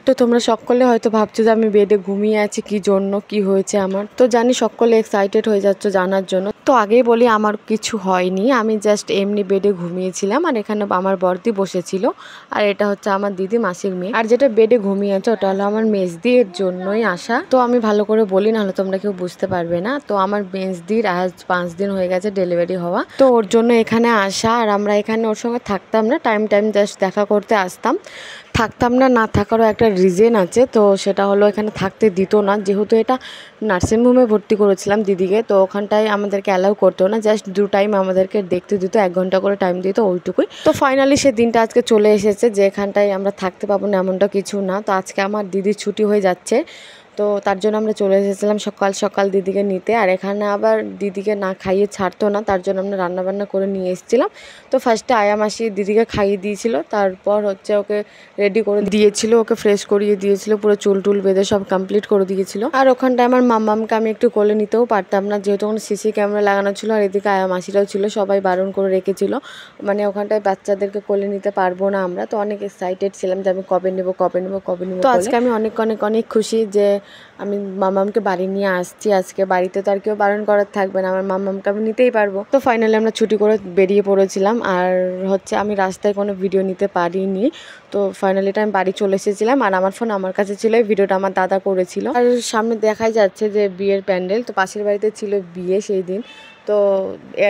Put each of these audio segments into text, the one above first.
তো তোমরা সকলে হয়তো ভাবছো যে আমি বেডে ঘুমিয়ে আছি কি জন্য, কি হয়েছে আমার। তো জানি সকলে এক্সাইটেড হয়ে যাচ্ছ জানার জন্য। তো আগেই বলি আমার কিছু হয়নি, আমি জাস্ট এমনি বেডে ঘুমিয়েছিলাম। আর এখানে আমার বর্দি বসেছিল, আর এটা হচ্ছে আমার দিদি মাসির মেয়ে। আর যেটা বেডে ঘুমিয়ে আছে ওটা হলো আমার মেজদির জন্যই আসা। তো আমি ভালো করে বলি, নাহলে তোমরা কেউ বুঝতে পারবে না। তো আমার মেজদির আজ 5 দিন হয়ে গেছে ডেলিভারি হওয়া, তো ওর জন্য এখানে আসা। আর আমরা এখানে ওর সঙ্গে থাকতাম না, টাইম জাস্ট দেখা করতে আসতাম। থাকতাম না, না থাকারও একটা রিজন আছে। তো সেটা হলো এখানে থাকতে দিত না, যেহেতু এটা নার্সিংহোমে ভর্তি করেছিলাম দিদিকে। তো ওখানটায় আমাদেরকে অ্যালাউ করতো না, জাস্ট 2 টাইম আমাদেরকে দেখতে দিত, 1 ঘন্টা করে টাইম দিত, ওইটুকুই। তো ফাইনালি সে দিনটা আজকে চলে এসেছে যে এখানটায় আমরা থাকতে পাবো না এমনটা কিছু না। তো আজকে আমার দিদির ছুটি হয়ে যাচ্ছে, তো তার জন্য আমরা চলে এসেছিলাম সকাল সকাল দিদিকে নিতে। আর এখানে আবার দিদিকে না খাইয়ে ছাড়তো না, তার জন্য আমরা রান্নাবান্না করে নিয়ে এসেছিলাম। তো ফার্স্টে আয়া মাসি দিদিকে খাইয়ে দিয়েছিল, তারপর হচ্ছে ওকে রেডি করে দিয়েছিল, ওকে ফ্রেশ করিয়ে দিয়েছিল, পুরো চুল টুল বেঁধে সব কমপ্লিট করে দিয়েছিল। আর ওখানটায় আমার মাম্মামকে আমি একটু কোলে নিতেও পারতাম না, যেহেতু ওখানে সিসি ক্যামেরা লাগানো ছিল। আর এদিকে আয়া মাসিরাও ছিল, সবাই বারণ করে রেখেছিল, মানে ওখানটায় বাচ্চাদেরকে কোলে নিতে পারবো না আমরা। তো অনেক এক্সাইটেড ছিলাম যে আমি কবে নেবো কবে নেবো কবে নেবো। তো আজকে আমি অনেক অনেক অনেক খুশি যে আমি মাম্মামকে বাড়ি নিয়ে আসছি আজকে। বাড়িতে তো আর কেউ বারণ করার থাকবে না, আমার মাম্মামকে আমি নিতেই পারবো। তো ফাইনালি আমরা ছুটি করে বেরিয়ে পড়েছিলাম। আর হচ্ছে আমি রাস্তায় কোনো ভিডিও নিতে পারিনি, তো ফাইনালি আমি বাড়ি চলে এসেছিলাম। আর আমার ফোন আমার কাছে ছিল, এই ভিডিওটা আমার দাদা করেছিল। আর সামনে দেখাই যাচ্ছে যে বিয়ের প্যান্ডেল, তো পাশের বাড়িতে ছিল বিয়ে সেই দিন। তো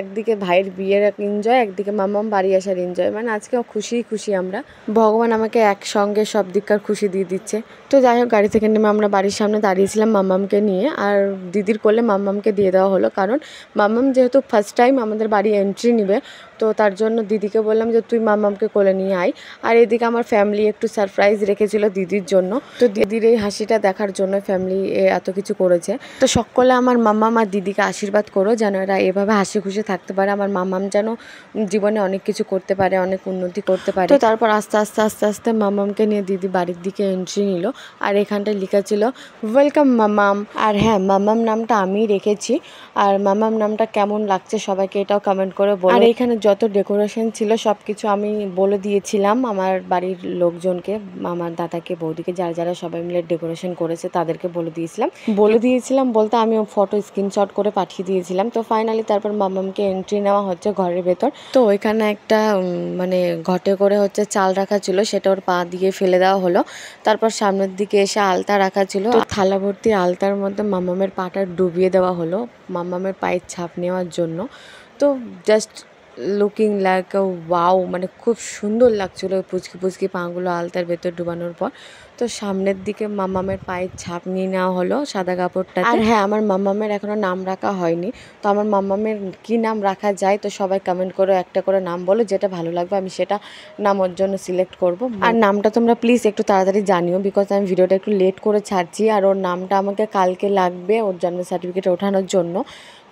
একদিকে ভাইয়ের বিয়ের এক এনজয়, একদিকে মাম্মাম বাড়ি আসার এনজয়, মানে আজকে খুশি খুশি আমরা। ভগবান আমাকে একসঙ্গে সব দিককার খুশি দিয়ে দিচ্ছে। তো যাই হোক, গাড়ি থেকে নেমে আমরা বাড়ির সামনে দাঁড়িয়েছিলাম মাম্মামকে নিয়ে। আর দিদির কোলে মাম্মামকে দিয়ে দেওয়া হলো, কারণ মাম্মাম যেহেতু ফার্স্ট টাইম আমাদের বাড়ি এন্ট্রি নেবে, তো তার জন্য দিদিকে বললাম যে তুই মাম্মামকে কোলে নিয়ে আয়। আর এদিকে আমার ফ্যামিলি একটু সারপ্রাইজ রেখেছিল দিদির জন্য, তো দিদির এই হাসিটা দেখার জন্য ফ্যামিলি এত কিছু করেছে। তো সকলে আমার মাম্মাম আর দিদিকে আশীর্বাদ করো যেন এরা এভাবে হাসি খুশি থাকতে পারে, আমার মাম্মাম যেন জীবনে অনেক কিছু করতে পারে, অনেক উন্নতি করতে পারে। তো তারপর আস্তে আস্তে আস্তে আস্তে মাম্মামকে নিয়ে দিদি বাড়ির দিকে এন্ট্রি নিল। আর এখানটায় লেখা ছিল ওয়েলকাম মাম্মাম। আর হ্যাঁ, মাম্মাম নামটা আমি রেখেছি। আর মাম্মাম নামটা কেমন লাগছে সবাইকে এটাও কমেন্ট করে বলো। আর এখানে যত ডেকোরেশন ছিল সব কিছু আমি বলে দিয়েছিলাম আমার বাড়ির লোকজনকে, আমার দাদাকে, বৌদিকে, যারা যারা সবাই মিলে ডেকোরেশন করেছে তাদেরকে বলে দিয়েছিলাম বলতে আমি ফটো স্ক্রিনশট করে পাঠিয়ে দিয়েছিলাম। তো ফাইনালি তারপর মাম্মামকে এন্ট্রি নেওয়া হচ্ছে ঘরের ভেতর। তো ওইখানে একটা মানে ঘটে করে হচ্ছে চাল রাখা ছিল, সেটা ওর পা দিয়ে ফেলে দেওয়া হলো। তারপর সামনের দিকে এসে আলতা রাখা ছিল, তো থালা ভর্তি আলতার মধ্যে মাম্মামের পাটা ডুবিয়ে দেওয়া হলো মাম্মামের পায়ের ছাপ নেওয়ার জন্য। তো জাস্ট লুকিং লাইক আ ওয়াও, মানে খুব সুন্দর লাগছিল ওই পুচকি পুচকি পাগুলো আলতার ভেতর ডুবানোর পর। তো সামনের দিকে মাম্মামের পায়ের ছাপ নিয়ে নেওয়া হলো সাদা কাপড়টা। আর হ্যাঁ, আমার মাম্মামের এখনও নাম রাখা হয়নি, তো আমার মাম্মামের কী নাম রাখা যায় তো সবাই কমেন্ট করে একটা করে নাম বলো, যেটা ভালো লাগবে আমি সেটা নাম ওর জন্য সিলেক্ট করব। আর নামটা তোমরা প্লিজ একটু তাড়াতাড়ি জানিও, বিকজ আমি ভিডিওটা একটু লেট করে ছাড়ছি। আর ওর নামটা আমাকে কালকে লাগবে ওর জন্ম সার্টিফিকেট ওঠানোর জন্য।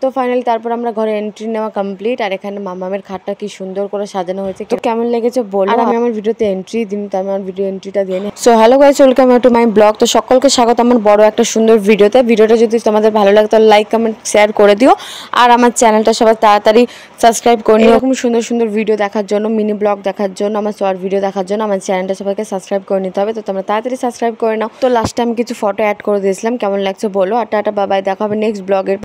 তো ফাইনালি তারপর আমরা ঘরে এন্ট্রি নেওয়া কমপ্লিট। আর এখানে মাম্মামের খাটটা কি সুন্দর করে সাজানো হয়েছে, তো কেমন লেগেছে বলো। আর আমি আমার ভিডিওতে এন্ট্রি দিন, তো আমি আমার ভিডিও এন্ট্রিটা দিয়ে নিই। So hello guys, welcome to my blog. তো সকলকে স্বাগত আমার বড় একটা সুন্দর ভিডিওতে। ভিডিওটা যদি তোমাদের ভালো লাগে তাহলে লাইক কমেন্ট শেয়ার করে দিও। আর আমার চ্যানেলটা সবাই তাড়াতাড়ি সাবস্ক্রাইব করে নিও। এরকম সুন্দর সুন্দর ভিডিও দেখার জন্য, মিনি ব্লগ দেখার জন্য, আমার শর্ট ভিডিও দেখার জন্য আমার চ্যানেলটা সবাইকে সাবস্ক্রাইব করে নিতে হবে। তো তোমরা তাড়াতাড়ি সাবস্ক্রাইব করে নাও। তো লাস্টে আমি কিছু ফটো অ্যাড করে দিয়েছিলাম, কেমন লাগছে বলো। আর টাটা বাবাই, দেখা হবে নেক্সট ব্লগের।